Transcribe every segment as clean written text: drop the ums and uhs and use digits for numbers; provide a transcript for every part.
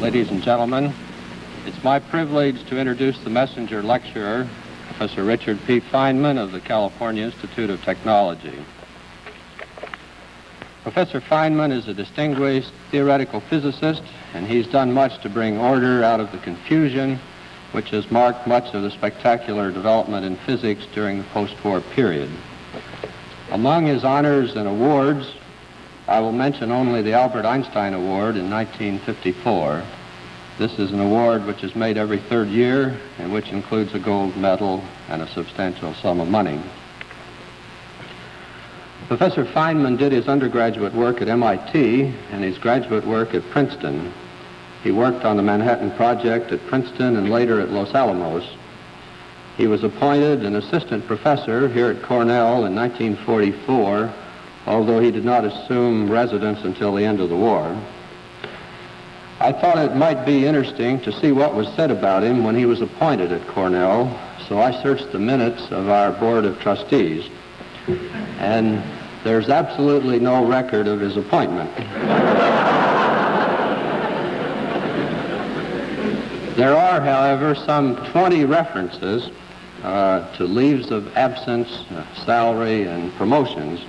ladies and gentlemen, it's my privilege to introduce the messenger lecturer, Professor Richard P. Feynman of the California Institute of Technology. Professor Feynman is a distinguished theoretical physicist, and he's done much to bring order out of the confusion which has marked much of the spectacular development in physics during the post-war period. Among his honors and awards, I will mention only the Albert Einstein Award in 1954. This is an award which is made every third year and which includes a gold medal and a substantial sum of money. Professor Feynman did his undergraduate work at MIT and his graduate work at Princeton. He worked on the Manhattan Project at Princeton and later at Los Alamos. He was appointed an assistant professor here at Cornell in 1944, although he did not assume residence until the end of the war. I thought it might be interesting to see what was said about him when he was appointed at Cornell, so I searched the minutes of our Board of Trustees, and there's absolutely no record of his appointment. There are, however, some 20 references to leaves of absence, salary, and promotions.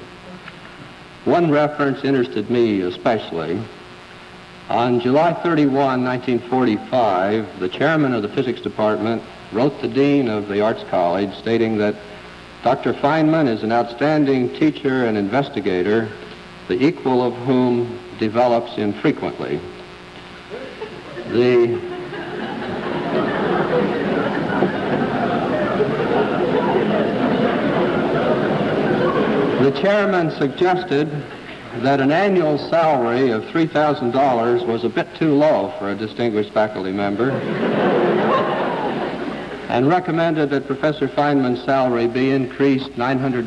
One reference interested me especially. On July 31, 1945, the chairman of the physics department wrote the dean of the Arts College stating that Dr. Feynman is an outstanding teacher and investigator, the equal of whom develops infrequently. The chairman suggested that an annual salary of $3,000 was a bit too low for a distinguished faculty member and recommended that Professor Feynman's salary be increased $900.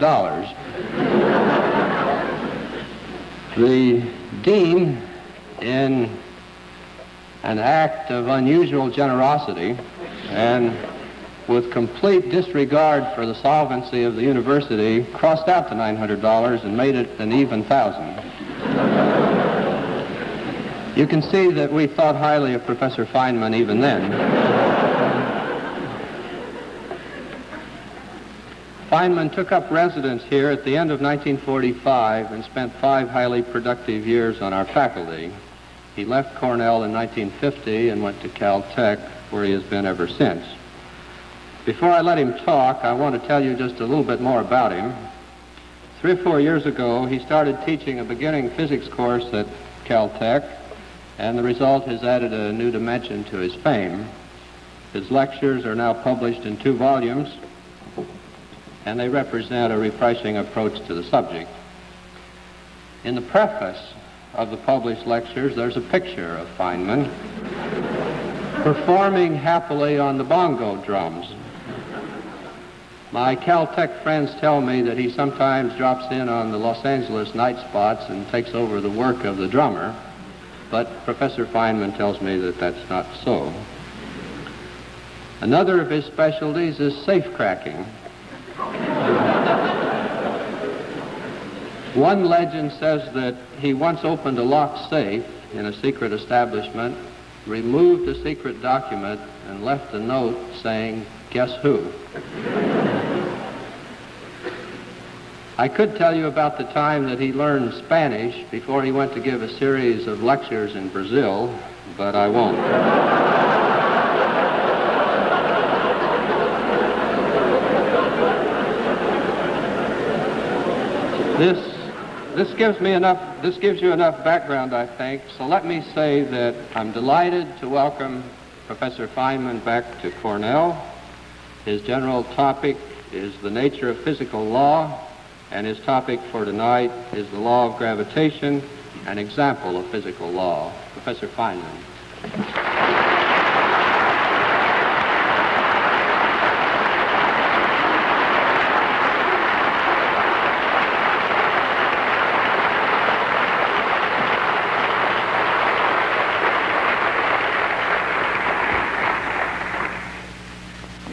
The dean, in an act of unusual generosity and with complete disregard for the solvency of the university, crossed out the $900 and made it an even $1,000. You can see that we thought highly of Professor Feynman even then. Feynman took up residence here at the end of 1945 and spent 5 highly productive years on our faculty. He left Cornell in 1950 and went to Caltech, where he has been ever since. Before I let him talk, I want to tell you just a little bit more about him. 3 or 4 years ago, he started teaching a beginning physics course at Caltech, and the result has added a new dimension to his fame. His lectures are now published in 2 volumes, and they represent a refreshing approach to the subject. In the preface of the published lectures, there's a picture of Feynman performing happily on the bongo drums. My Caltech friends tell me that he sometimes drops in on the Los Angeles night spots and takes over the work of the drummer, but Professor Feynman tells me that that's not so. Another of his specialties is safe cracking. One legend says that he once opened a locked safe in a secret establishment, removed a secret document, and left a note saying, "Guess who?" I could tell you about the time that he learned Spanish before he went to give a series of lectures in Brazil, but I won't. This gives you enough background, I think, so let me say that I'm delighted to welcome Professor Feynman back to Cornell. His general topic is the nature of physical law, and his topic for tonight is the law of gravitation, an example of physical law. Professor Feynman.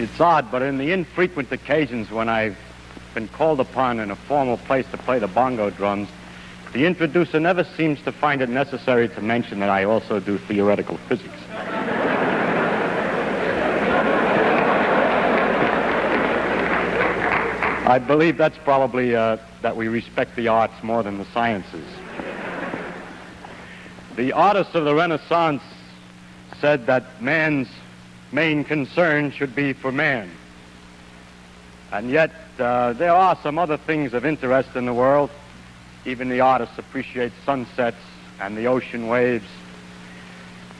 It's odd, but in the infrequent occasions when I've been called upon in a formal place to play the bongo drums, the introducer never seems to find it necessary to mention that I also do theoretical physics. I believe that's probably that we respect the arts more than the sciences. The artists of the Renaissance said that man's main concern should be for man. And yet, there are some other things of interest in the world. Even the artists appreciate sunsets and the ocean waves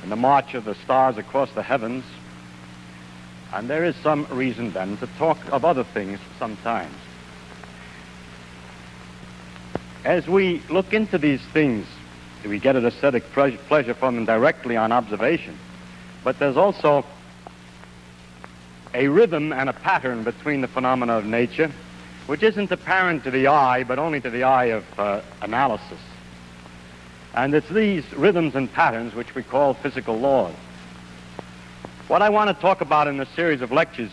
and the march of the stars across the heavens. And there is some reason then to talk of other things sometimes. As we look into these things, we get an aesthetic pleasure from them directly on observation. But there's also a rhythm and a pattern between the phenomena of nature, which isn't apparent to the eye, but only to the eye of analysis. And it's these rhythms and patterns which we call physical laws. What I want to talk about in this series of lectures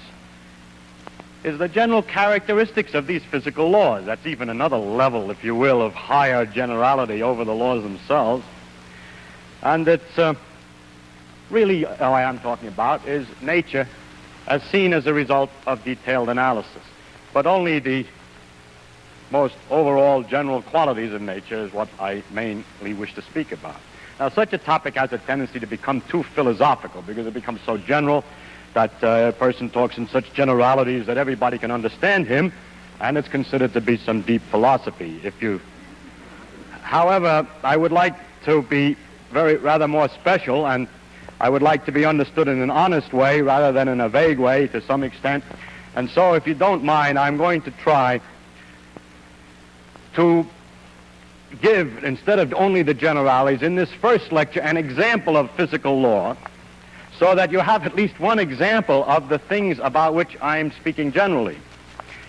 is the general characteristics of these physical laws. That's even another level, if you will, of higher generality over the laws themselves. And it's really, what I'm talking about is nature as seen as a result of detailed analysis. But only the most overall general qualities of nature is what I mainly wish to speak about. Now, such a topic has a tendency to become too philosophical because it becomes so general that a person talks in such generalities that everybody can understand him, and it's considered to be some deep philosophy. However, I would like to be rather more special, and I would like to be understood in an honest way rather than in a vague way to some extent. And so, if you don't mind, I'm going to try to give, instead of only the generalities, in this first lecture, an example of physical law, so that you have at least one example of the things about which I'm speaking generally.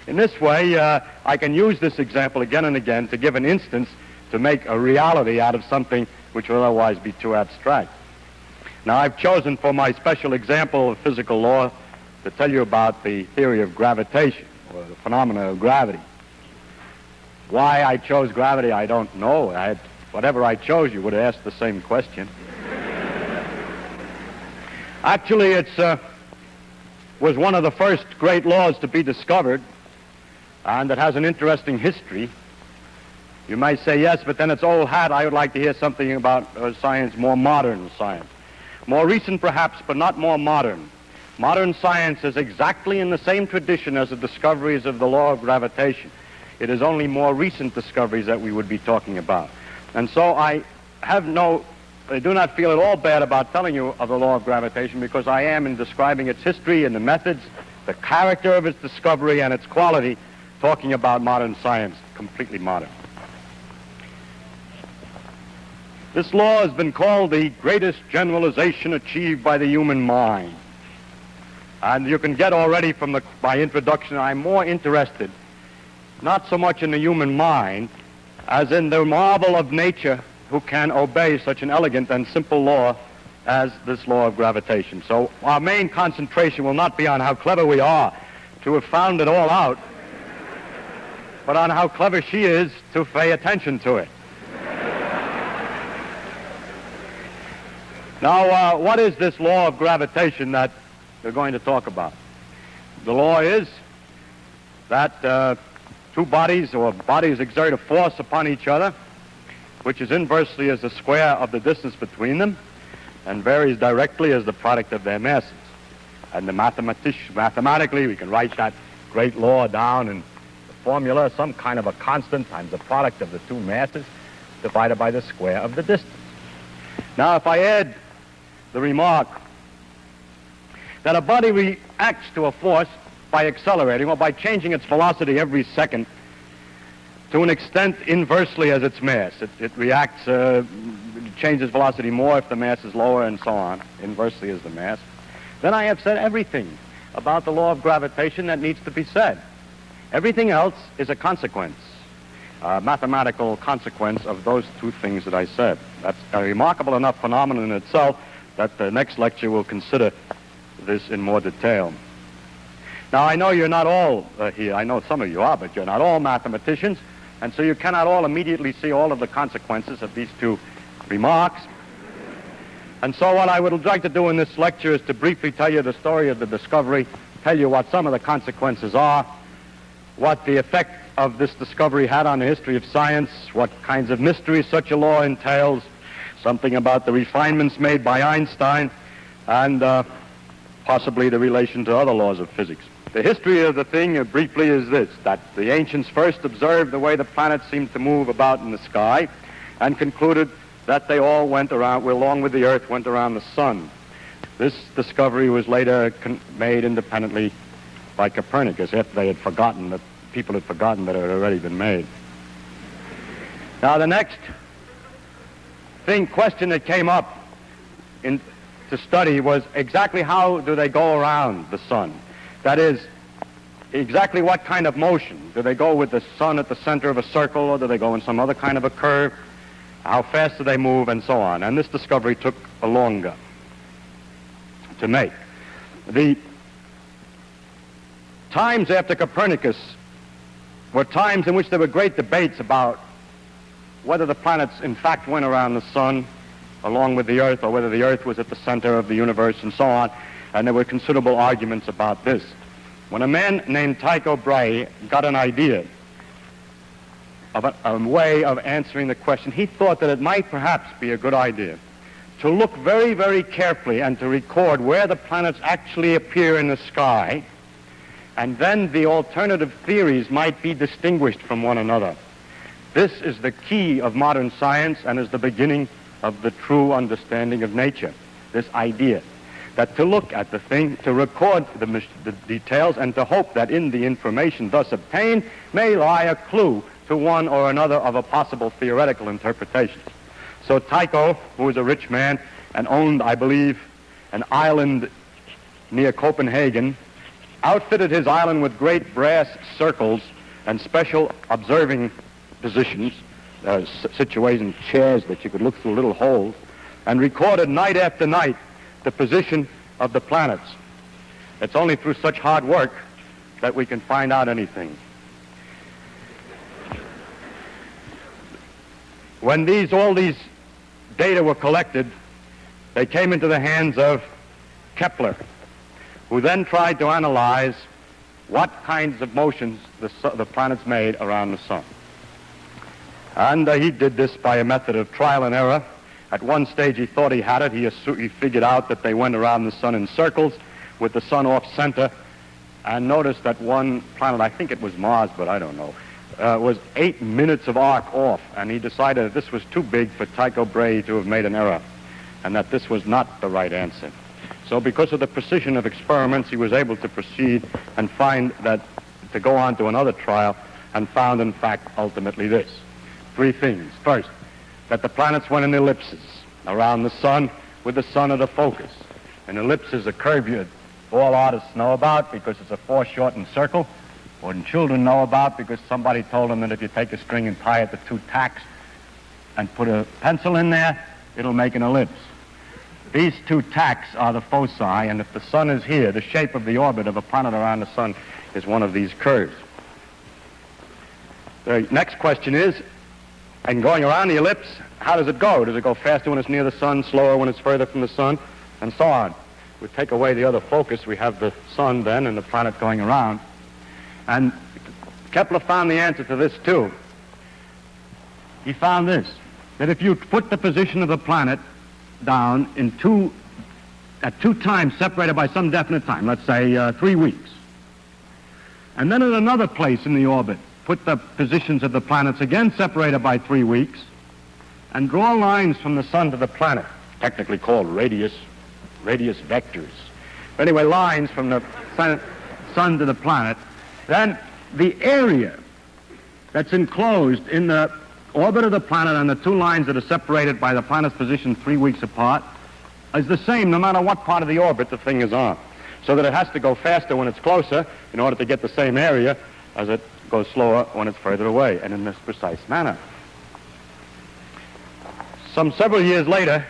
In this way, I can use this example again and again to give an instance to make a reality out of something which would otherwise be too abstract. Now, I've chosen for my special example of physical law to tell you about the theory of gravitation, or the phenomena of gravity. Why I chose gravity, I don't know. Whatever I chose, you would have asked the same question. Actually, it was one of the first great laws to be discovered, and it has an interesting history. You may say, yes, but then it's old hat. I would like to hear something about science, more modern science. More recent, perhaps, but not more modern. Modern science is exactly in the same tradition as the discoveries of the law of gravitation. It is only more recent discoveries that we would be talking about. And so I do not feel at all bad about telling you of the law of gravitation, because I am, in describing its history and the methods, the character of its discovery and its quality, talking about modern science, completely modern. This law has been called the greatest generalization achieved by the human mind. And you can get already from my introduction, I'm more interested not so much in the human mind as in the marvel of nature who can obey such an elegant and simple law as this law of gravitation. So our main concentration will not be on how clever we are to have found it all out, but on how clever she is to pay attention to it. Now, what is this law of gravitation that we're going to talk about? The law is that two bodies or bodies exert a force upon each other, which is inversely as the square of the distance between them and varies directly as the product of their masses. And mathematically, we can write that great law down in the formula, some kind of a constant times the product of the two masses divided by the square of the distance. Now, if I add the remark that a body reacts to a force by accelerating or by changing its velocity every second to an extent inversely as its mass. It reacts, changes velocity more if the mass is lower and so on, inversely as the mass. Then I have said everything about the law of gravitation that needs to be said. Everything else is a consequence, a mathematical consequence of those two things that I said. That's a remarkable enough phenomenon in itself that the next lecture will consider this in more detail. Now, I know you're not all here. I know some of you are, but you're not all mathematicians. And so you cannot all immediately see all of the consequences of these two remarks. And so what I would like to do in this lecture is to briefly tell you the story of the discovery, tell you what some of the consequences are, what the effect of this discovery had on the history of science, what kinds of mysteries such a law entails, something about the refinements made by Einstein, and possibly the relation to other laws of physics. The history of the thing, briefly, is this, that the ancients first observed the way the planets seemed to move about in the sky and concluded that they all went around, along with the Earth, went around the sun. This discovery was later made independently by Copernicus after they had forgotten, that people had forgotten that it had already been made. Now, the next question that came up to study was exactly how do they go around the sun? That is, exactly what kind of motion? Do they go with the sun at the center of a circle, or do they go in some other kind of a curve? How fast do they move, and so on? And this discovery took longer to make. The times after Copernicus were times in which there were great debates about whether the planets in fact went around the sun along with the Earth, or whether the Earth was at the center of the universe, and so on. And there were considerable arguments about this. When a man named Tycho Brahe got an idea of a way of answering the question, he thought that it might perhaps be a good idea to look very, very carefully and to record where the planets actually appear in the sky, and then the alternative theories might be distinguished from one another. This is the key of modern science and is the beginning of the true understanding of nature, this idea that to look at the thing, to record the details, and to hope that in the information thus obtained may lie a clue to one or another of a possible theoretical interpretation. So Tycho, who was a rich man and owned, I believe, an island near Copenhagen, outfitted his island with great brass circles and special observing positions, situation chairs that you could look through little holes, and recorded night after night the position of the planets. It's only through such hard work that we can find out anything. When all these data were collected, they came into the hands of Kepler, who then tried to analyze what kinds of motions the planets made around the sun. And he did this by a method of trial and error. At one stage he thought he had it. He figured out that they went around the sun in circles with the sun off center, and noticed that one planet, I think it was Mars, but I don't know, was 8 minutes of arc off, and he decided that this was too big for Tycho Brahe to have made an error, and that this was not the right answer. So because of the precision of experiments, he was able to proceed and to go on to another trial, and found, in fact, ultimately this. 3 things. First, that the planets went in ellipses around the sun, with the sun at the focus. An ellipse is a curve all artists know about because it's a foreshortened circle, or children know about because somebody told them that if you take a string and tie it to 2 tacks and put a pencil in there, it'll make an ellipse. These 2 tacks are the foci, and if the sun is here, the shape of the orbit of a planet around the sun is one of these curves. The next question is, and going around the ellipse, how does it go? Does it go faster when it's near the sun, slower when it's further from the sun, and so on? We take away the other focus, we have the sun then and the planet going around. And Kepler found the answer to this too. He found this, that if you put the position of the planet down at 2 times separated by some definite time, let's say 3 weeks, and then at another place in the orbit, put the positions of the planets again separated by 3 weeks, and draw lines from the sun to the planet, technically called radius vectors. Anyway, lines from the sun to the planet, then the area that's enclosed in the orbit of the planet and the 2 lines that are separated by the planet's position 3 weeks apart is the same no matter what part of the orbit the thing is on. So that it has to go faster when it's closer in order to get the same area as it goes slower when it's further away, and in this precise manner. Some several years later,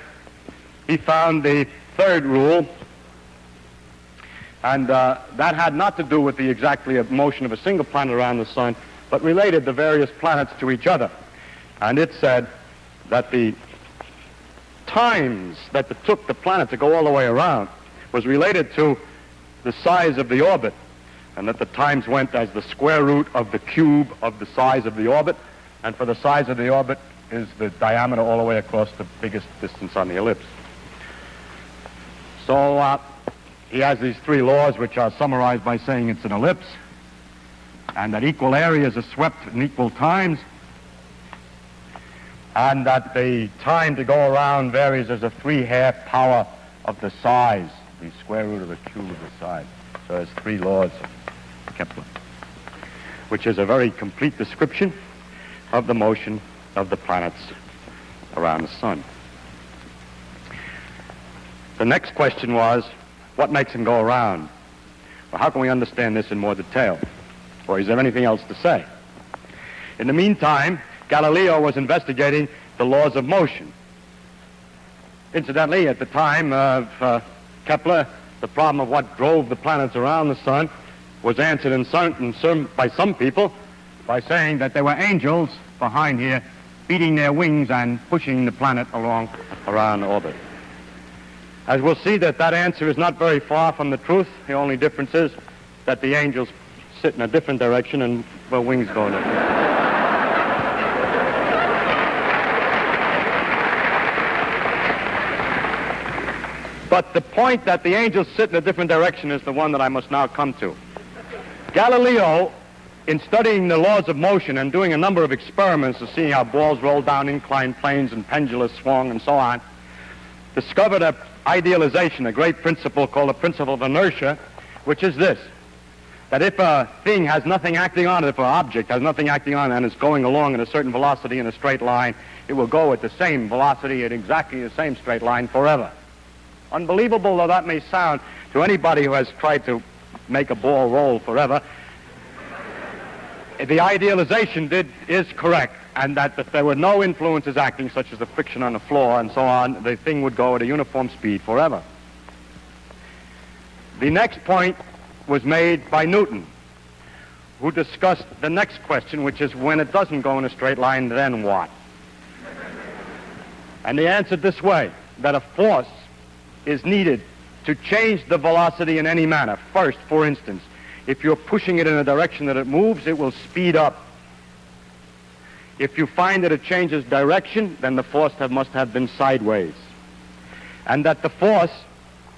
he found the 3rd rule, and that had not to do with the motion of a single planet around the sun, but related the various planets to each other. And it said that the times that it took the planet to go all the way around was related to the size of the orbit, and that the times went as the square root of the cube of the size of the orbit, and for the size of the orbit is the diameter all the way across the biggest distance on the ellipse. So he has these three laws, which are summarized by saying it's an ellipse, and that equal areas are swept in equal times, and that the time to go around varies as a 3/2 power of the size, the square root of the cube of the size. So there's three laws of Kepler, which is a very complete description of the motion of the planets around the sun. The next question was, what makes them go around? Well, how can we understand this in more detail? Or is there anything else to say? In the meantime, Galileo was investigating the laws of motion. Incidentally, at the time of Kepler, the problem of what drove the planets around the sun was answered by some people by saying that there were angels behind here beating their wings and pushing the planet along around orbit. As we'll see, that answer is not very far from the truth. The only difference is that the angels sit in a different direction and the wings go in a different direction. But the point that the angels sit in a different direction is the one that I must now come to. Galileo, in studying the laws of motion and doing a number of experiments to see how balls roll down inclined planes and pendulums swung and so on, discovered an idealization, a great principle called the principle of inertia, which is this: that if a thing has nothing acting on it, if an object has nothing acting on it and is going along at a certain velocity in a straight line, it will go at the same velocity at exactly the same straight line forever. Unbelievable though that may sound to anybody who has tried to make a ball roll forever, the idealization is correct, and that if there were no influences acting, such as the friction on the floor and so on, the thing would go at a uniform speed forever. The next point was made by Newton, who discussed the next question, which is, when it doesn't go in a straight line, then what? And he answered this way, that a force is needed to change the velocity in any manner. First, for instance, if you're pushing it in a direction that it moves, it will speed up. If you find that it changes direction, then the force must have been sideways. And that the force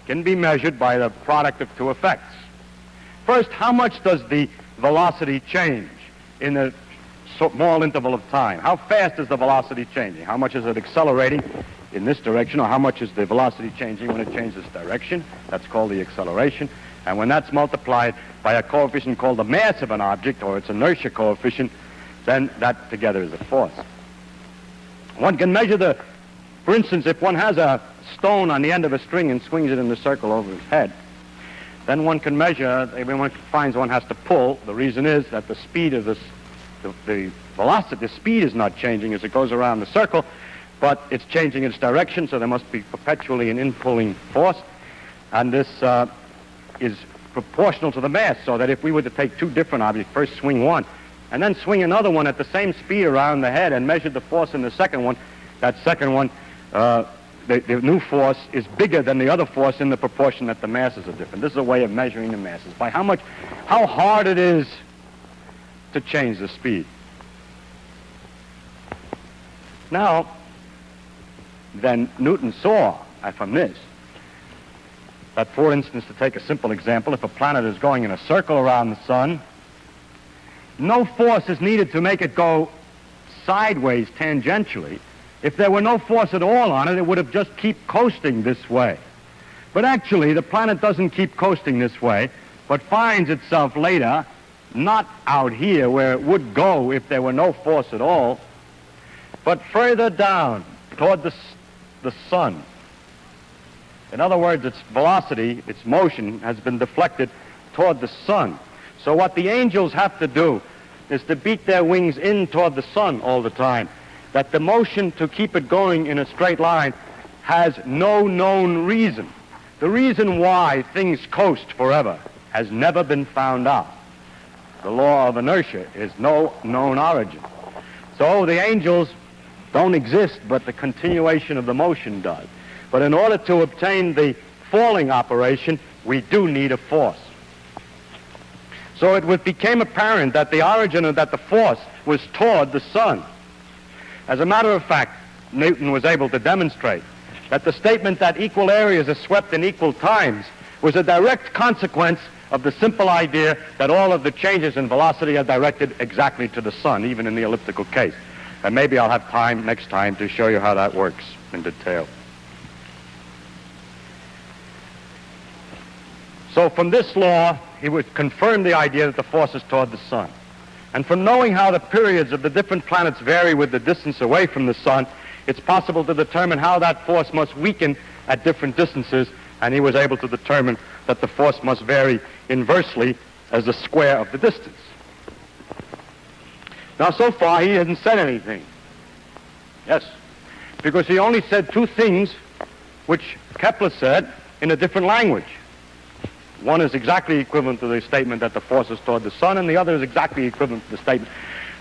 can be measured by the product of two effects. First, how much does the velocity change in a small interval of time? How fast is the velocity changing? How much is it accelerating in this direction, or how much is the velocity changing when it changes direction? That's called the acceleration. And when that's multiplied by a coefficient called the mass of an object, or its inertia coefficient, then that together is a force. One can measure for instance, if one has a stone on the end of a string and swings it in a circle over his head, then one can measure, when one finds one has to pull, the reason is that the speed of the velocity, the speed is not changing as it goes around the circle, but it's changing its direction, so there must be perpetually an in-pulling force, and this is proportional to the mass, so that if we were to take two different objects, first swing one, and then swing another one at the same speed around the head and measure the force in the second one, that second one, the new force is bigger than the other force in the proportion that the masses are different. This is a way of measuring the masses, by how hard it is to change the speed. Now, then Newton saw from this that, for instance, to take a simple example, if a planet is going in a circle around the sun, no force is needed to make it go sideways tangentially. If there were no force at all on it, it would have just keep coasting this way. But actually, the planet doesn't keep coasting this way, but finds itself later not out here where it would go if there were no force at all, but further down toward the sun. In other words, its velocity, its motion, has been deflected toward the sun. So what the angels have to do is to beat their wings in toward the sun all the time, that the motion to keep it going in a straight line has no known reason. The reason why things coast forever has never been found out. the law of inertia is no known origin. So the angels don't exist, but the continuation of the motion does. But in order to obtain the falling operation, we do need a force. So it became apparent that the origin of that the force was toward the sun. As a matter of fact, Newton was able to demonstrate that the statement that equal areas are swept in equal times was a direct consequence of the simple idea that all of the changes in velocity are directed exactly to the sun, even in the elliptical case. And maybe I'll have time next time to show you how that works in detail. So from this law, he would confirm the idea that the force is toward the sun. And from knowing how the periods of the different planets vary with the distance away from the sun, it's possible to determine how that force must weaken at different distances, and he was able to determine that the force must vary inversely as the square of the distance. Now, so far, he hasn't said anything. Yes, because he only said two things which Kepler said in a different language. One is exactly equivalent to the statement that the force is toward the sun, and the other is exactly equivalent to the statement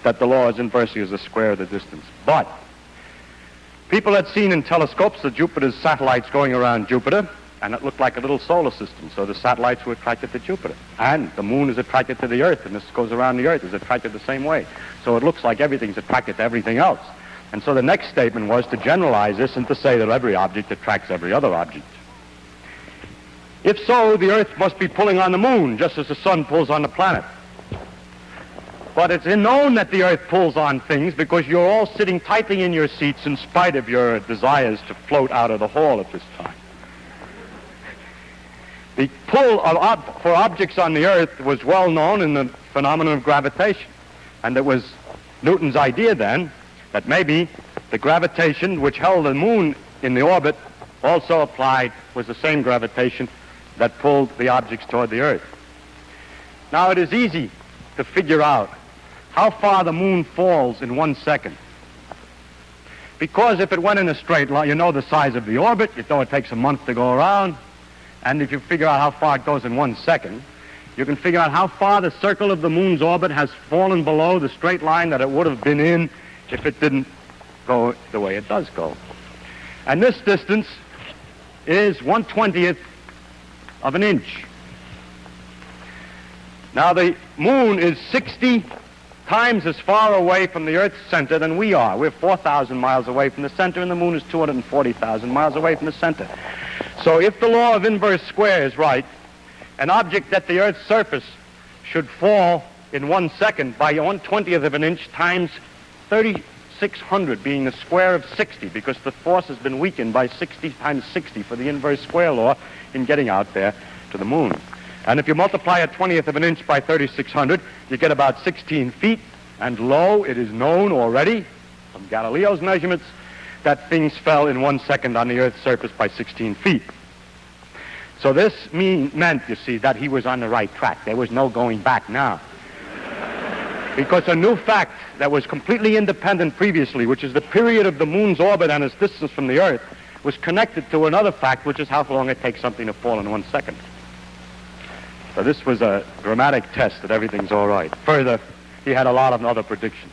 that the law is inversely as the square of the distance. But people had seen in telescopes the Jupiter's satellites going around Jupiter, and it looked like a little solar system, so the satellites were attracted to Jupiter. And the moon is attracted to the Earth, and this goes around the Earth, is attracted the same way. So it looks like everything's attracted to everything else. And so the next statement was to generalize this and to say that every object attracts every other object. If so, the Earth must be pulling on the moon, just as the sun pulls on the planet. But it's known that the Earth pulls on things because you're all sitting tightly in your seats in spite of your desires to float out of the hall at this time. The pull for objects on the Earth was well known in the phenomenon of gravitation. And it was Newton's idea then that maybe the gravitation which held the moon in the orbit also applied, was the same gravitation that pulled the objects toward the Earth. Now it is easy to figure out how far the moon falls in 1 second. Because if it went in a straight line, you know the size of the orbit, you know it takes a month to go around, and if you figure out how far it goes in 1 second, you can figure out how far the circle of the moon's orbit has fallen below the straight line that it would have been in if it didn't go the way it does go. And this distance is 1/20th of an inch. Now the moon is 60 times as far away from the Earth's center than we are. We're 4,000 miles away from the center, and the moon is 240,000 miles away from the center. So if the law of inverse square is right, an object at the Earth's surface should fall in 1 second by 1/20th of an inch times 3,600, being the square of 60, because the force has been weakened by 60 times 60 for the inverse square law in getting out there to the moon. And if you multiply a 20th of an inch by 3,600, you get about 16 feet. And lo, it is known already from Galileo's measurements that things fell in 1 second on the Earth's surface by 16 feet. So this meant, you see, that he was on the right track. There was no going back now. Because a new fact that was completely independent previously, which is the period of the moon's orbit and its distance from the Earth, was connected to another fact, which is how long it takes something to fall in 1 second. So this was a dramatic test that everything's all right. Further, he had a lot of other predictions.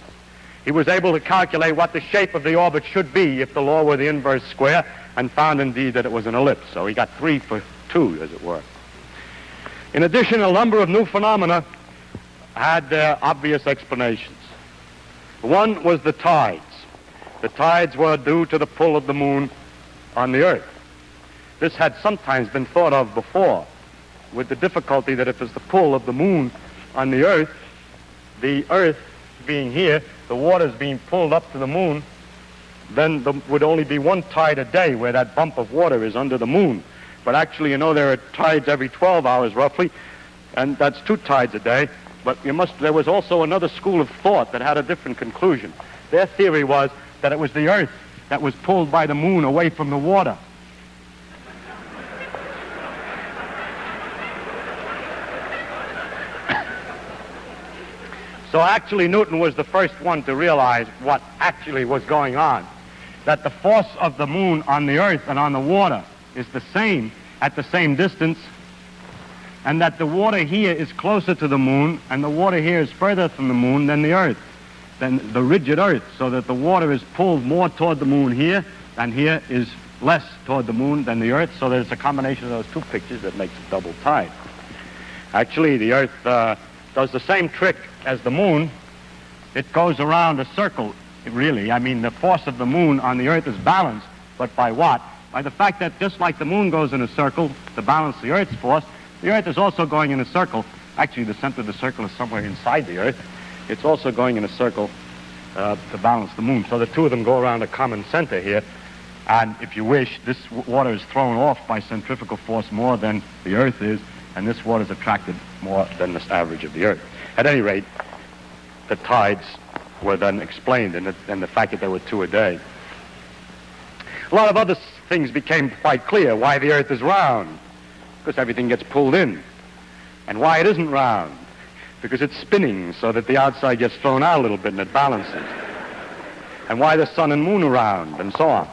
He was able to calculate what the shape of the orbit should be if the law were the inverse square, and found indeed that it was an ellipse. So he got 3 for 2, as it were. In addition, a number of new phenomena had their obvious explanations. One was the tides. The tides were due to the pull of the moon on the Earth. This had sometimes been thought of before, with the difficulty that if it's the pull of the moon on the Earth being here, the water's being pulled up to the moon, then there would only be one tide a day where that bump of water is under the moon. But actually, you know, there are tides every 12 hours roughly, and that's 2 tides a day. But there was also another school of thought that had a different conclusion. Their theory was that it was the Earth that was pulled by the moon away from the water. So actually, Newton was the first one to realize what actually was going on, that the force of the moon on the Earth and on the water is the same at the same distance and that the water here is closer to the moon, and the water here is further from the moon than the Earth, than the rigid Earth, so that the water is pulled more toward the moon here, and here is less toward the moon than the Earth, so that it's a combination of those two pictures that makes a double tide. Actually, the Earth does the same trick as the moon. It goes around a circle, really. I mean, the force of the moon on the Earth is balanced, but by what? By the fact that just like the moon goes in a circle to balance the Earth's force, the Earth is also going in a circle. Actually, the center of the circle is somewhere inside the Earth. It's also going in a circle to balance the moon. So the two of them go around a common center here. And if you wish, this water is thrown off by centrifugal force more than the Earth is, and this water is attracted more than the average of the Earth. At any rate, the tides were then explained, and the fact that there were 2 a day. A lot of other things became quite clear. Why the Earth is round, because everything gets pulled in. And why it isn't round, because it's spinning so that the outside gets thrown out a little bit and it balances. And why the sun and moon are round, and so on.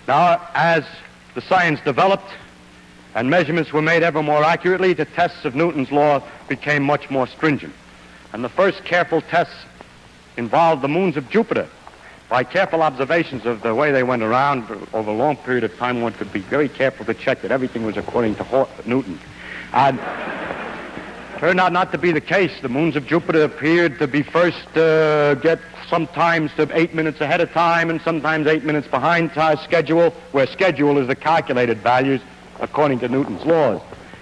Now, as the science developed and measurements were made ever more accurately, the tests of Newton's law became much more stringent. And the first careful tests involved the moons of Jupiter. By careful observations of the way they went around over a long period of time, one could be very careful to check that everything was according to Newton. And turned out not to be the case. The moons of Jupiter appeared to be first get sometimes to 8 minutes ahead of time and sometimes 8 minutes behind schedule, where schedule is the calculated values according to Newton's laws.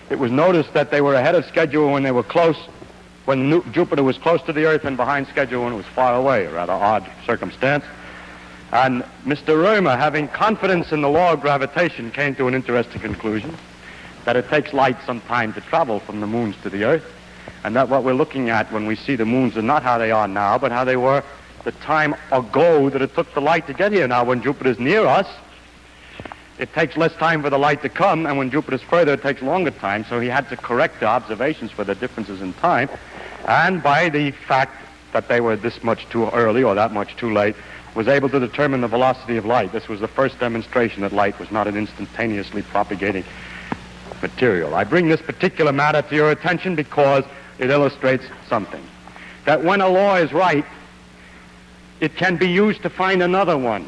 It was noticed that they were ahead of schedule when they were close, when Jupiter was close to the Earth, and behind schedule when it was far away, a rather odd circumstance. And Mr. Römer, having confidence in the law of gravitation, came to an interesting conclusion, that it takes light some time to travel from the moons to the Earth, and that what we're looking at when we see the moons are not how they are now, but how they were the time ago that it took the light to get here. Now, when Jupiter's near us, it takes less time for the light to come, and when Jupiter's further, it takes longer time, so he had to correct the observations for the differences in time, and by the fact that they were this much too early or that much too late, was able to determine the velocity of light. This was the first demonstration that light was not an instantaneously propagating material. I bring this particular matter to your attention because it illustrates something. That when a law is right, it can be used to find another one.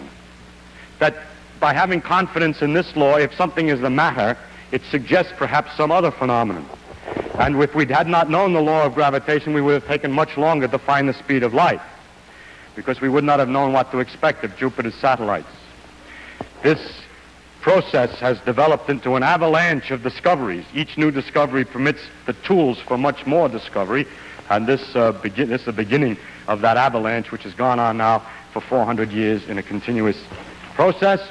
That by having confidence in this law, if something is the matter, it suggests perhaps some other phenomenon. And if we had not known the law of gravitation, we would have taken much longer to find the speed of light, because we would not have known what to expect of Jupiter's satellites. This process has developed into an avalanche of discoveries. Each new discovery permits the tools for much more discovery, and this is the beginning of that avalanche, which has gone on now for 400 years in a continuous process,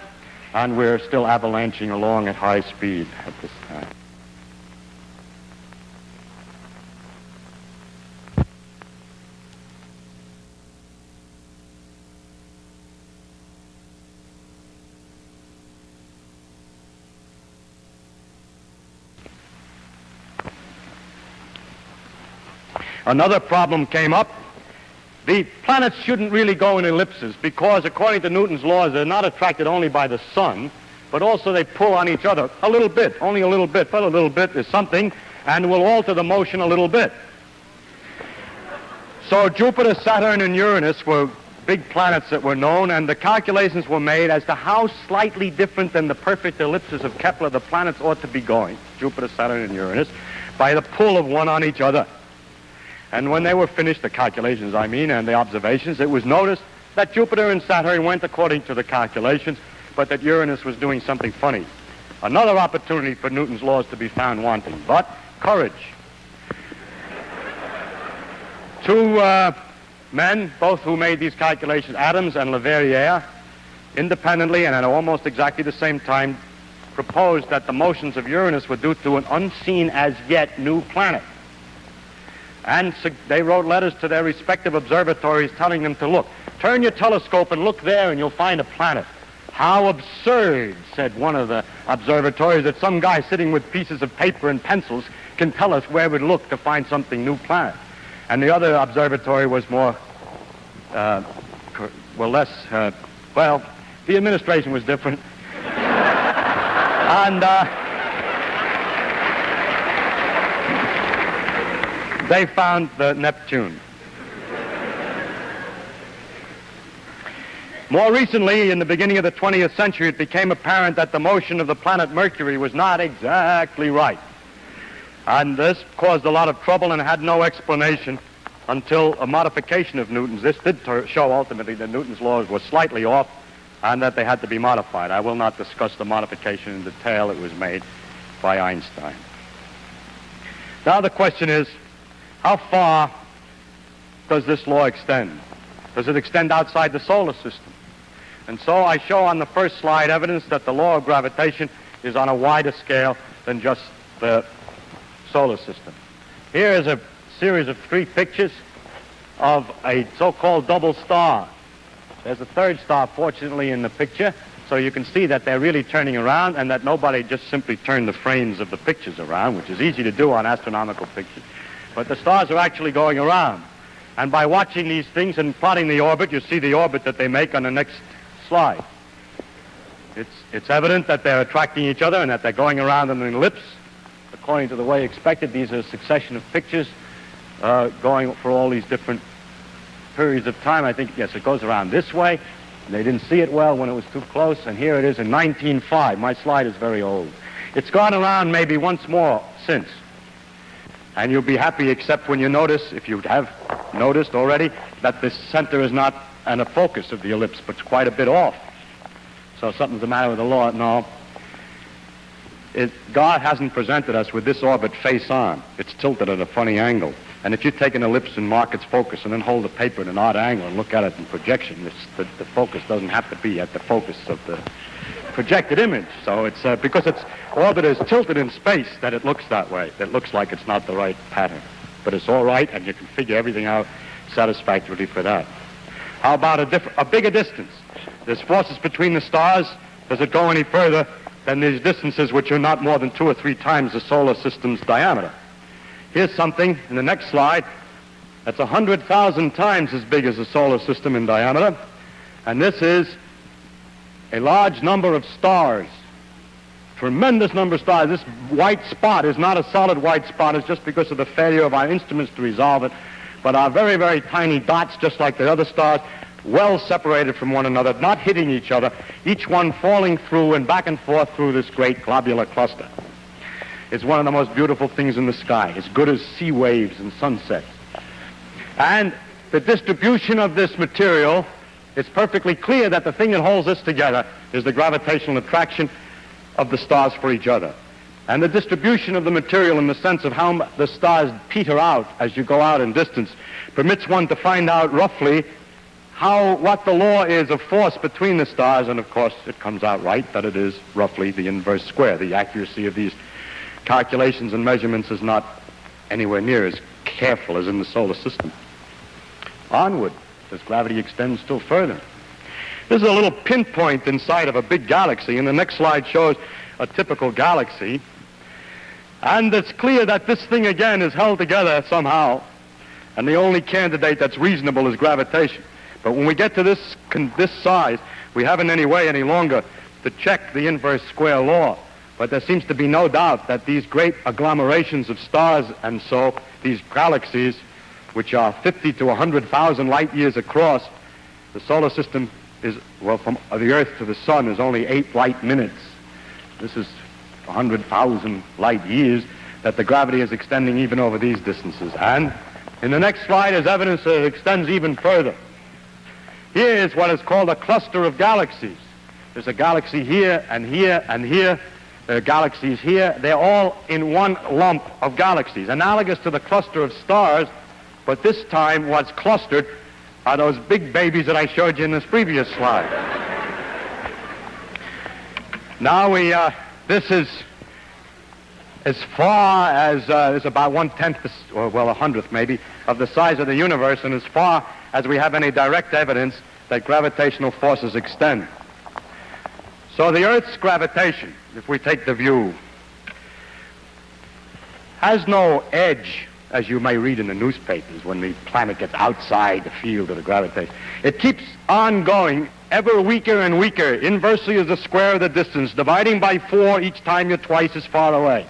and we're still avalanching along at high speed at this time. Another problem came up. The planets shouldn't really go in ellipses because, according to Newton's laws, they're not attracted only by the sun, but also they pull on each other a little bit, only a little bit, but a little bit is something, and will alter the motion a little bit. So Jupiter, Saturn, and Uranus were big planets that were known, and the calculations were made as to how slightly different than the perfect ellipses of Kepler the planets ought to be going, Jupiter, Saturn, and Uranus, by the pull of one on each other. And when they were finished, the calculations, and the observations, it was noticed that Jupiter and Saturn went according to the calculations, but that Uranus was doing something funny. Another opportunity for Newton's laws to be found wanting, but courage. Two men, both who made these calculations, Adams and Leverrier, independently and at almost exactly the same time, proposed that the motions of Uranus were due to an unseen as yet new planet. And they wrote letters to their respective observatories telling them to look. Turn your telescope and look there and you'll find a planet. How absurd, said one of the observatories, that some guy sitting with pieces of paper and pencils can tell us where we'd look to find something new planet. And the other observatory was more, the administration was different. And they found the Neptune. More recently, in the beginning of the 20th century, it became apparent that the motion of the planet Mercury was not exactly right. And this caused a lot of trouble and had no explanation until a modification of Newton's. This did show ultimately that Newton's laws were slightly off and that they had to be modified. I will not discuss the modification in detail. It was made by Einstein. Now the question is, how far does this law extend? Does it extend outside the solar system? And so I show on the first slide evidence that the law of gravitation is on a wider scale than just the solar system. Here is a series of 3 pictures of a so-called double star. There's a third star, fortunately, in the picture, so you can see that they're really turning around and that nobody just simply turned the frames of the pictures around, which is easy to do on astronomical pictures. But the stars are actually going around. And by watching these things and plotting the orbit, you see the orbit that they make on the next slide. It's evident that they're attracting each other and that they're going around in an ellipse. According to the way expected, these are a succession of pictures going for all these different periods of time. I think, yes, it goes around this way. They didn't see it well when it was too close, and here it is in 1905. My slide is very old. It's gone around maybe once more since. And you'll be happy except when you notice, if you have noticed already, that the center is not and a focus of the ellipse, but it's quite a bit off. So something's the matter with the law. No. God hasn't presented us with this orbit face on. It's tilted at a funny angle. And if you take an ellipse and mark its focus and then hold the paper at an odd angle and look at it in projection, the focus doesn't have to be at the focus of the projected image. So it's because its orbit is tilted in space that it looks that way. It looks like it's not the right pattern. But it's all right, and you can figure everything out satisfactorily for that. How about a bigger distance? There's forces between the stars. Does it go any further than these distances, which are not more than 2 or 3 times the solar system's diameter? Here's something in the next slide that's 100,000 times as big as the solar system in diameter. And this is a large number of stars, tremendous number of stars. This white spot is not a solid white spot. It's just because of the failure of our instruments to resolve it. But are very, very tiny dots, just like the other stars, well separated from one another, not hitting each other, each one falling through and back and forth through this great globular cluster. It's one of the most beautiful things in the sky, as good as sea waves and sunsets. And the distribution of this material, it's perfectly clear that the thing that holds this together is the gravitational attraction of the stars for each other. And the distribution of the material in the sense of how the stars peter out as you go out in distance permits one to find out roughly what the law is of force between the stars, and of course it comes out right that it is roughly the inverse square. The accuracy of these calculations and measurements is not anywhere near as careful as in the solar system. Onward, as gravity extends still further. This is a little pinpoint inside of a big galaxy, and the next slide shows a typical galaxy. And it's clear that this thing again is held together somehow, and the only candidate that's reasonable is gravitation. But when we get to this size, we haven't any way any longer to check the inverse square law. But there seems to be no doubt that these great agglomerations of stars, and so these galaxies, which are 50 to 100,000 light years across, the solar system is, well, from the Earth to the sun is only 8 light minutes. This is 100,000 light years that the gravity is extending even over these distances. And in the next slide is evidence that it extends even further. Here is what is called a cluster of galaxies. There's a galaxy here and here and here. There are galaxies here. They're all in one lump of galaxies, analogous to the cluster of stars, but this time what's clustered are those big babies that I showed you in this previous slide. Now this is as far as, it's about 1/10, or well, 100th maybe, of the size of the universe, and as far as we have any direct evidence that gravitational forces extend. So the Earth's gravitation, if we take the view, has no edge, as you may read in the newspapers when the planet gets outside the field of the gravitation. It keeps on going ever weaker and weaker, inversely as the square of the distance, dividing by 4 each time you're twice as far away.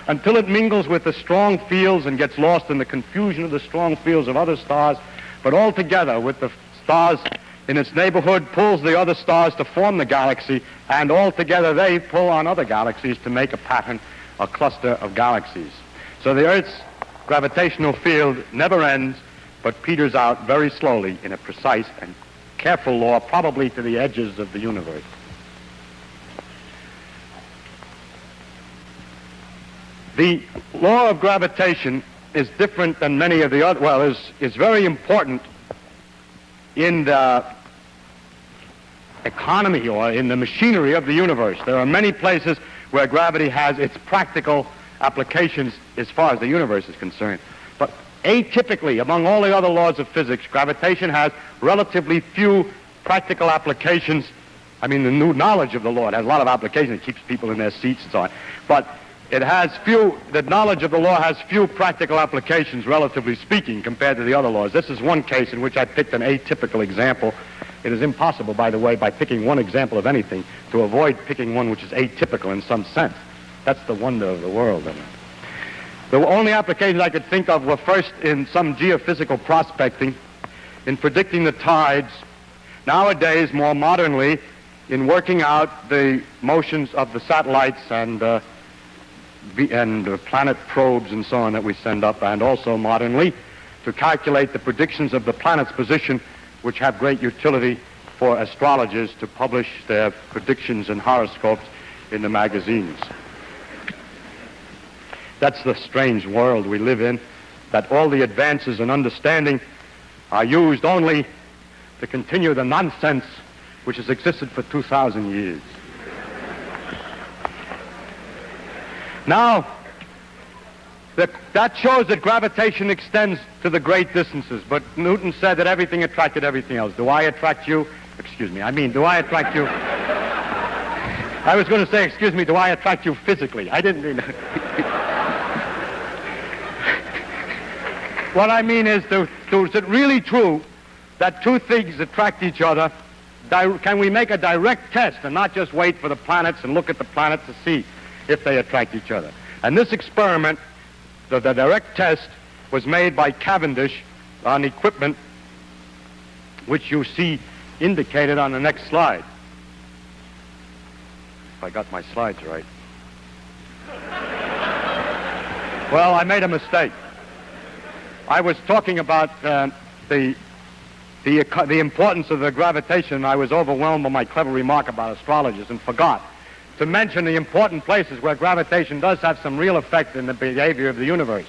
until it mingles with the strong fields and gets lost in the confusion of the strong fields of other stars, but altogether with the stars in its neighborhood pulls the other stars to form the galaxy, and altogether they pull on other galaxies to make a pattern, a cluster of galaxies. So the Earth's gravitational field never ends, but peters out very slowly in a precise and careful law, probably to the edges of the universe. The law of gravitation is different than many of the other, well, is very important in the economy or in the machinery of the universe. There are many places where gravity has its practical applications as far as the universe is concerned. But atypically, among all the other laws of physics, gravitation has relatively few practical applications. I mean, the new knowledge of the law, it has a lot of applications. It keeps people in their seats and so on. But it has few, the knowledge of the law has few practical applications, relatively speaking, compared to the other laws. This is one case in which I picked an atypical example. It is impossible, by the way, by picking one example of anything, to avoid picking one which is atypical in some sense. That's the wonder of the world. The only applications I could think of were first in some geophysical prospecting, in predicting the tides, nowadays, more modernly, in working out the motions of the satellites and planet probes and so on that we send up, and also modernly to calculate the predictions of the planet's position, which have great utility for astrologers to publish their predictions and horoscopes in the magazines. That's the strange world we live in, that all the advances in understanding are used only to continue the nonsense which has existed for 2,000 years. Now, that shows that gravitation extends to the great distances, but Newton said that everything attracted everything else. Do I attract you? Excuse me, do I attract you? I was going to say, excuse me, do I attract you physically? I didn't mean that. What I mean is, is it really true that two things attract each other? Can we make a direct test and not just wait for the planets and look at the planets to see if they attract each other? And this experiment, the direct test, was made by Cavendish on equipment which you see indicated on the next slide. If I got my slides right. Well, I made a mistake. I was talking about the importance of the gravitation. I was overwhelmed by my clever remark about astrologers and forgot to mention the important places where gravitation does have some real effect in the behavior of the universe.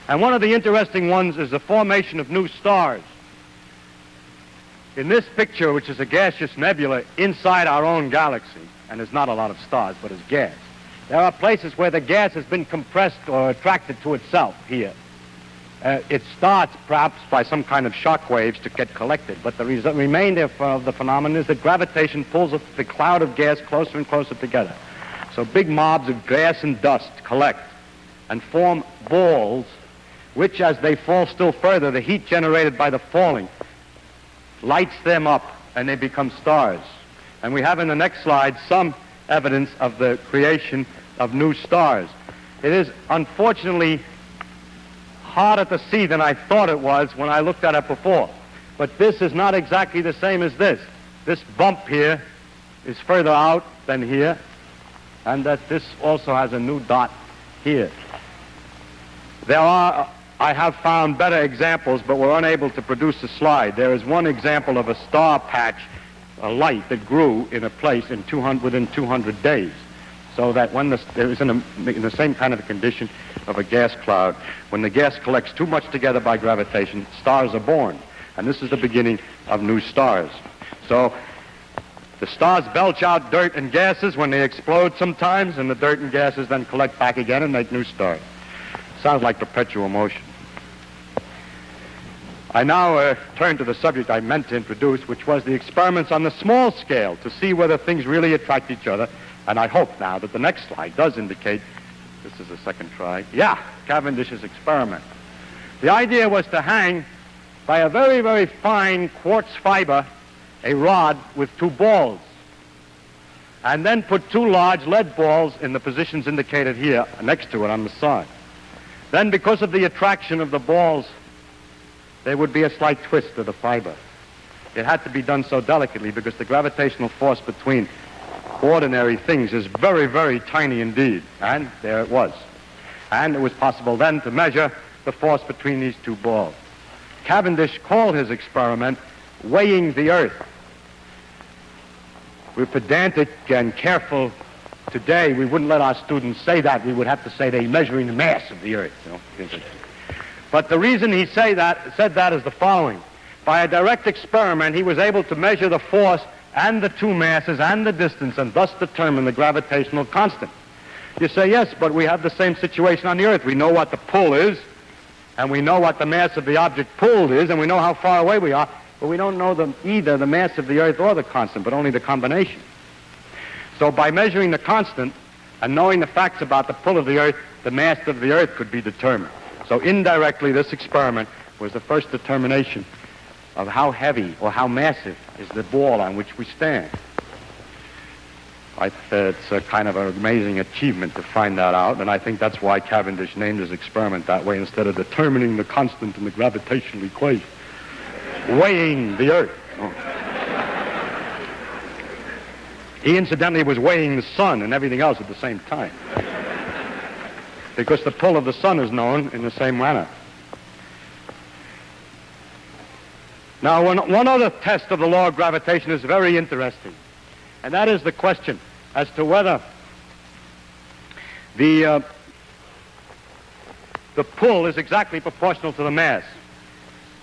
And one of the interesting ones is the formation of new stars. In this picture, which is a gaseous nebula inside our own galaxy, and there's not a lot of stars, but it's gas, there are places where the gas has been compressed or attracted to itself here. It starts perhaps by some kind of shock waves to get collected, but the remainder of the phenomenon is that gravitation pulls the cloud of gas closer and closer together. So big mobs of gas and dust collect and form balls, which as they fall still further, the heat generated by the falling lights them up and they become stars. And we have in the next slide some evidence of the creation of new stars. It is unfortunately harder to see than I thought it was when I looked at it before. But this is not exactly the same as this. This bump here is further out than here, and that this also has a new dot here. I have found better examples, but we're unable to produce a slide. There is one example of a star patch, a light that grew in a place within 200 days. So that when it was in the same kind of a condition of a gas cloud, when the gas collects too much together by gravitation, stars are born. And this is the beginning of new stars. So the stars belch out dirt and gases when they explode sometimes, and the dirt and gases then collect back again and make new stars. Sounds like perpetual motion. I now turn to the subject I meant to introduce, which was the experiments on the small scale to see whether things really attract each other. And I hope now that the next slide does indicate, this is the second try, Cavendish's experiment. The idea was to hang by a very, very fine quartz fiber a rod with two balls. and then put two large lead balls in the positions indicated here next to it on the side. Then, because of the attraction of the balls, there would be a slight twist of the fiber. It had to be done so delicately because the gravitational force between ordinary things is very, very tiny indeed. And there it was. And it was possible then to measure the force between these two balls. Cavendish called his experiment weighing the Earth. We're pedantic and careful today. We wouldn't let our students say that. We would have to say they're measuring the mass of the Earth. You know? But the reason he said that is the following. By a direct experiment, he was able to measure the force and the two masses and the distance and thus determine the gravitational constant. You say, yes, but we have the same situation on the Earth. We know what the pull is, and we know what the mass of the object pulled is, and we know how far away we are, but we don't know either the mass of the Earth or the constant, but only the combination. So by measuring the constant and knowing the facts about the pull of the Earth, the mass of the Earth could be determined. So indirectly, this experiment was the first determination of how heavy or how massive is the ball on which we stand. It's a kind of an amazing achievement to find that out, and I think that's why Cavendish named his experiment that way instead of determining the constant in the gravitational equation. Weighing the Earth. He incidentally was weighing the sun and everything else at the same time, because the pull of the sun is known in the same manner. Now, one other test of the law of gravitation is very interesting, and that is the question as to whether the pull is exactly proportional to the mass.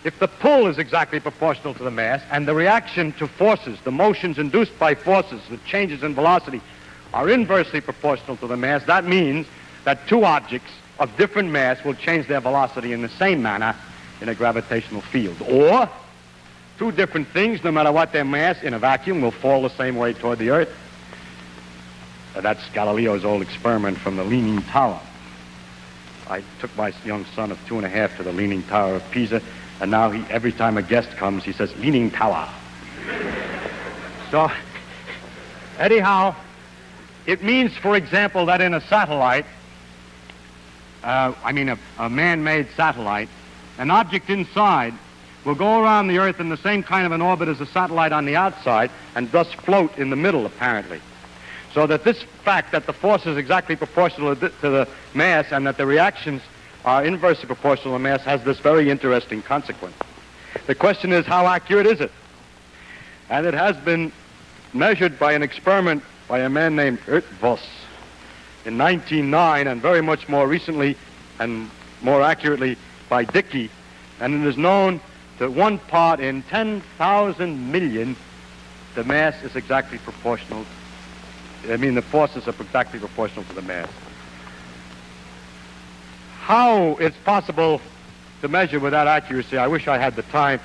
If the pull is exactly proportional to the mass and the reaction to forces, the motions induced by forces, the changes in velocity, are inversely proportional to the mass, that means that two objects of different mass will change their velocity in the same manner in a gravitational field. Or two different things, no matter what their mass, in a vacuum, will fall the same way toward the Earth. That's Galileo's old experiment from the Leaning Tower. I took my young son of 2.5 to the Leaning Tower of Pisa, and now every time a guest comes, he says, Leaning Tower. So, anyhow, it means, for example, that in a satellite, a man-made satellite, an object inside will go around the Earth in the same kind of an orbit as a satellite on the outside and thus float in the middle, apparently. So that this fact that the force is exactly proportional to the mass and that the reactions are inversely proportional to the mass has this very interesting consequence. The question is, how accurate is it? And it has been measured by an experiment by a man named Ertvoss in 1909, and very much more recently and more accurately by Dickey, and it is known that 1 part in 10,000 million, the mass is exactly proportional. The forces are exactly proportional to the mass. How it's possible to measure with that accuracy, I wish I had the time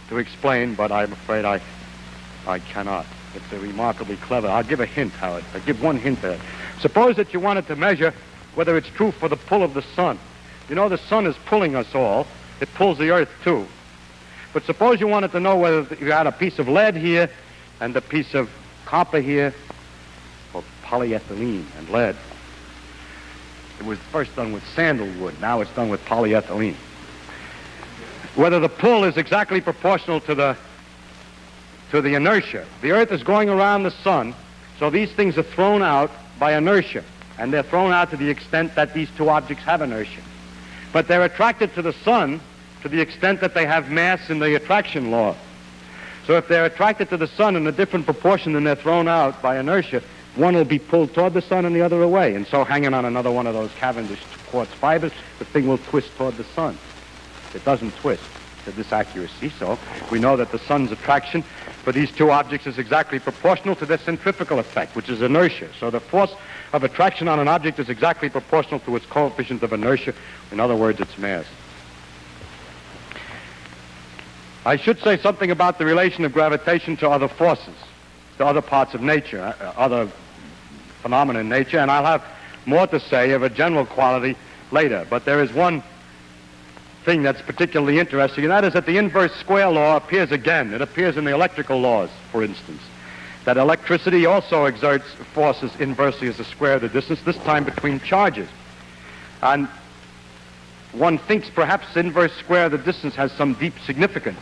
to explain, but I'm afraid I cannot. It's remarkably clever. I'll give a hint, Howard. I'll give one hint there. Suppose that you wanted to measure whether it's true for the pull of the sun. You know the sun is pulling us all. It pulls the Earth, too. But suppose you wanted to know whether you had a piece of lead here and a piece of copper here, or polyethylene and lead. It was first done with sandalwood. Now it's done with polyethylene. Whether the pull is exactly proportional to the inertia. The Earth is going around the sun, so these things are thrown out by inertia, and they're thrown out to the extent that these two objects have inertia. But they're attracted to the sun to the extent that they have mass in the attraction law. So if they're attracted to the sun in a different proportion than they're thrown out by inertia, one will be pulled toward the sun and the other away. And so hanging on another one of those Cavendish quartz fibers, the thing will twist toward the sun. It doesn't twist to this accuracy, so we know that the sun's attraction for these two objects is exactly proportional to their centrifugal effect, which is inertia. So the force of attraction on an object is exactly proportional to its coefficient of inertia. In other words, its mass. I should say something about the relation of gravitation to other forces, to other parts of nature, other phenomena in nature, and I'll have more to say of a general quality later. But there is one thing that's particularly interesting, and that is that the inverse square law appears again. It appears in the electrical laws, for instance. that electricity also exerts forces inversely as the square of the distance, this time between charges. And one thinks perhaps inverse square of the distance has some deep significance.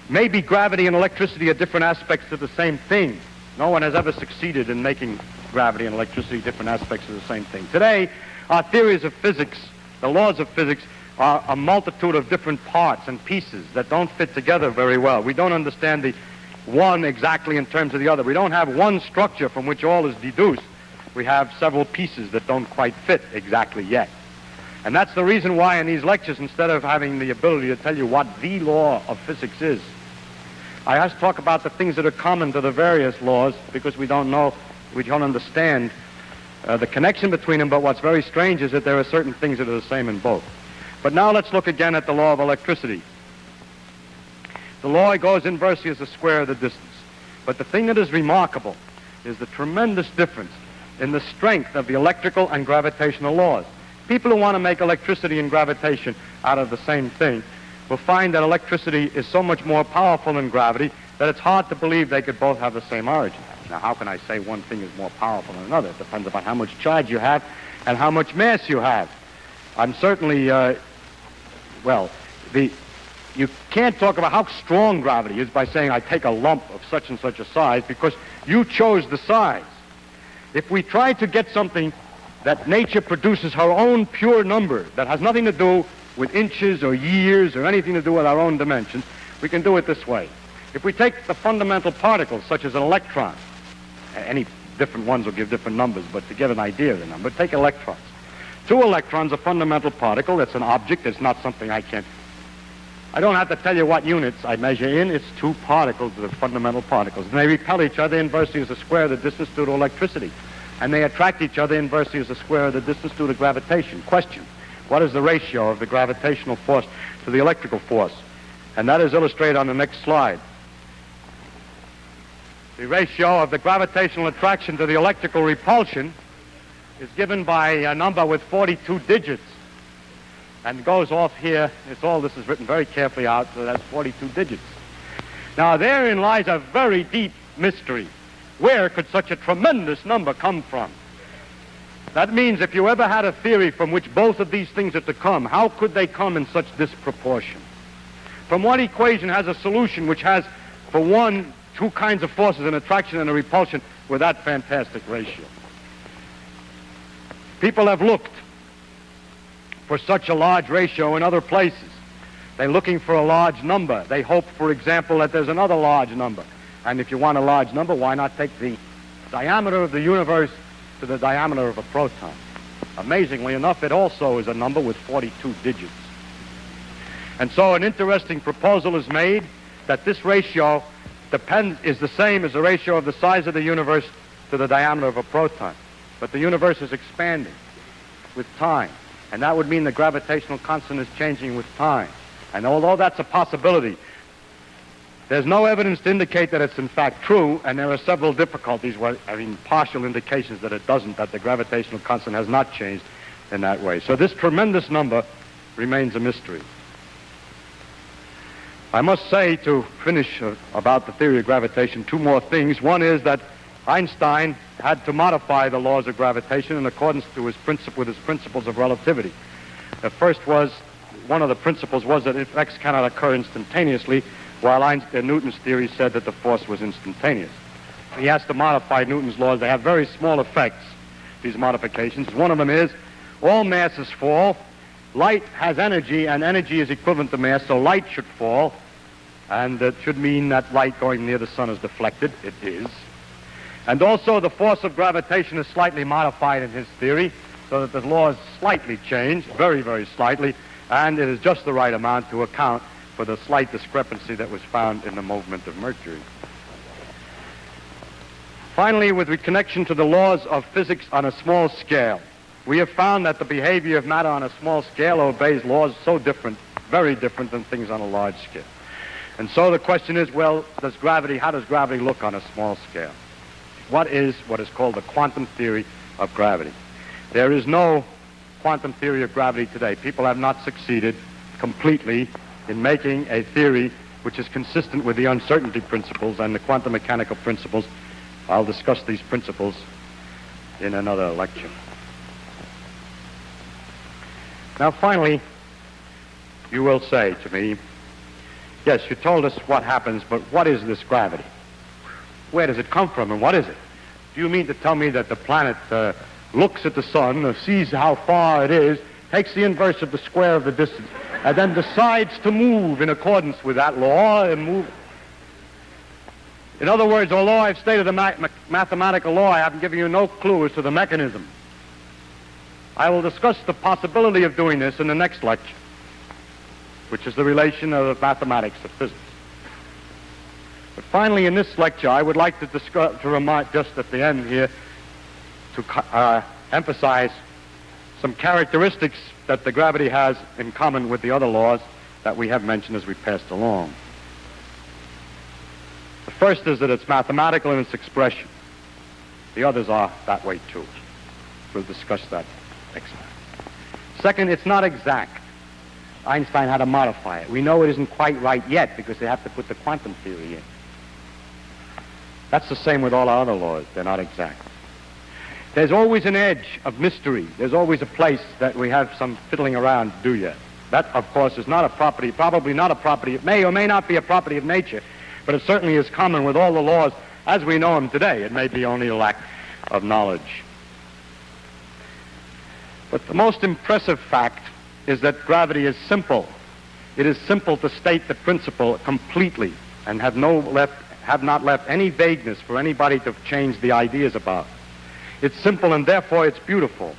Maybe gravity and electricity are different aspects of the same thing. No one has ever succeeded in making gravity and electricity different aspects of the same thing. Today, our theories of physics, the laws of physics, are a multitude of different parts and pieces that don't fit together very well. We don't understand the one exactly in terms of the other. We don't have one structure from which all is deduced. We have several pieces that don't quite fit exactly yet. And that's the reason why in these lectures, instead of having the ability to tell you what the law of physics is, I have to talk about the things that are common to the various laws, because we don't understand the connection between them. But what's very strange is that there are certain things that are the same in both. But now let's look again at the law of electricity. The law goes inversely as the square of the distance. But the thing that is remarkable is the tremendous difference in the strength of the electrical and gravitational laws. People who want to make electricity and gravitation out of the same thing will find that electricity is so much more powerful than gravity that it's hard to believe they could both have the same origin. Now, how can I say one thing is more powerful than another? It depends upon how much charge you have and how much mass you have. I'm certainly, you can't talk about how strong gravity is by saying I take a lump of such and such a size, because you chose the size. If we try to get something that nature produces her own pure number that has nothing to do with inches or years or anything to do with our own dimensions, we can do it this way. If we take the fundamental particles, such as an electron, any different ones will give different numbers, but to get an idea of the number, take electrons. 2 electrons, a fundamental particle. It's an object. It's not something I don't have to tell you what units I measure in. It's 2 particles, the fundamental particles. And they repel each other inversely as the square of the distance due to electricity. And they attract each other inversely as the square of the distance due to gravitation. Question: what is the ratio of the gravitational force to the electrical force? And that is illustrated on the next slide. The ratio of the gravitational attraction to the electrical repulsion is given by a number with 42 digits. And goes off here. This is written very carefully out, so that's 42 digits. Now, therein lies a very deep mystery. Where could such a tremendous number come from? That means if you ever had a theory from which both of these things are to come, how could they come in such disproportion? From what equation has a solution which has, for one, 2 kinds of forces, an attraction and a repulsion, with that fantastic ratio? People have looked for such a large ratio in other places. They're looking for a large number. They hope, for example, that there's another large number. And if you want a large number, why not take the diameter of the universe to the diameter of a proton? Amazingly enough, it also is a number with 42 digits. And so an interesting proposal is made that this ratio is the same as the ratio of the size of the universe to the diameter of a proton. But the universe is expanding with time. And that would mean the gravitational constant is changing with time. And although that's a possibility, there's no evidence to indicate that it's in fact true, and there are several difficulties, partial indications that it doesn't, that the gravitational constant has not changed in that way. So this tremendous number remains a mystery. I must say, to finish about the theory of gravitation, 2 more things. One is that Einstein had to modify the laws of gravitation in accordance to with his principles of relativity. The first was, one of the principles was that effects cannot occur instantaneously, while Newton's theory said that the force was instantaneous. He has to modify Newton's laws. They have very small effects, these modifications. One of them is, all masses fall. Light has energy, and energy is equivalent to mass, so light should fall. And it should mean that light going near the sun is deflected. It is. And also the force of gravitation is slightly modified in his theory, so that the laws slightly change, very, very slightly, and it is just the right amount to account for the slight discrepancy that was found in the movement of Mercury. Finally, with connection to the laws of physics on a small scale, we have found that the behavior of matter on a small scale obeys laws so different, very different than things on a large scale. And so the question is, well, how does gravity look on a small scale? What is called the quantum theory of gravity? There is no quantum theory of gravity today. People have not succeeded completely in making a theory which is consistent with the uncertainty principles and the quantum mechanical principles I'll discuss these principles in another lecture. Now, finally, you will say to me, yes, you told us what happens, but what is this gravity? Where does it come from, and what is it? Do you mean to tell me that the planet looks at the sun, sees how far it is, takes the inverse of the square of the distance, and then decides to move in accordance with that law and move? In other words, although I've stated a mathematical law, I haven't given you no clue as to the mechanism. I will discuss the possibility of doing this in the next lecture, which is the relation of mathematics to physics. But finally, in this lecture, I would like to remind, just at the end here, to emphasize some characteristics that the gravity has in common with the other laws that we have mentioned as we passed along. The first is that it's mathematical in its expression. The others are that way too. We'll discuss that next time. Second, it's not exact. Einstein had to modify it. We know it isn't quite right yet because they have to put the quantum theory in. That's the same with all our other laws. They're not exact. There's always an edge of mystery. There's always a place that we have some fiddling around to do yet. That, of course, is not a property, probably not a property. It may or may not be a property of nature, but it certainly is common with all the laws as we know them today. It may be only a lack of knowledge. But the most impressive fact is that gravity is simple. It is simple to state the principle completely and have not left any vagueness for anybody to change the ideas about. It's simple and therefore it's beautiful.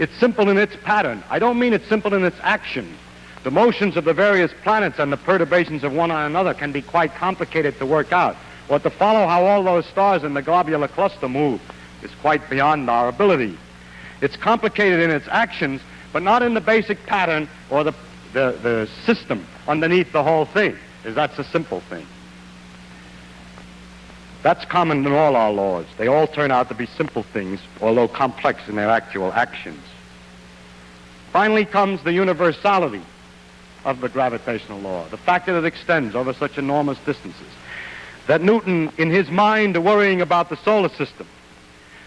It's simple in its pattern. I don't mean it's simple in its action. The motions of the various planets and the perturbations of one on another can be quite complicated to work out. Or to follow how all those stars in the globular cluster move is quite beyond our ability. It's complicated in its actions, but not in the basic pattern or the system underneath the whole thing, as that's a simple thing. That's common in all our laws. They all turn out to be simple things, although complex in their actual actions. Finally comes the universality of the gravitational law, the fact that it extends over such enormous distances. That Newton, in his mind worrying about the solar system,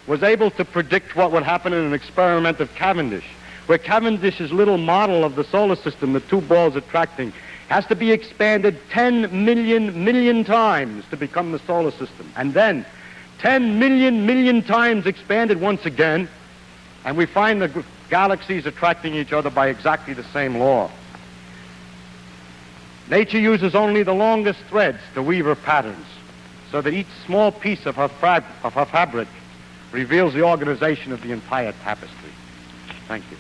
was able to predict what would happen in an experiment of Cavendish, where Cavendish's little model of the solar system, the two balls attracting, has to be expanded 10 million times to become the solar system. And then 10 million times expanded once again, and we find the galaxies attracting each other by exactly the same law. Nature uses only the longest threads to weave her patterns, so that each small piece of her fabric reveals the organization of the entire tapestry. Thank you.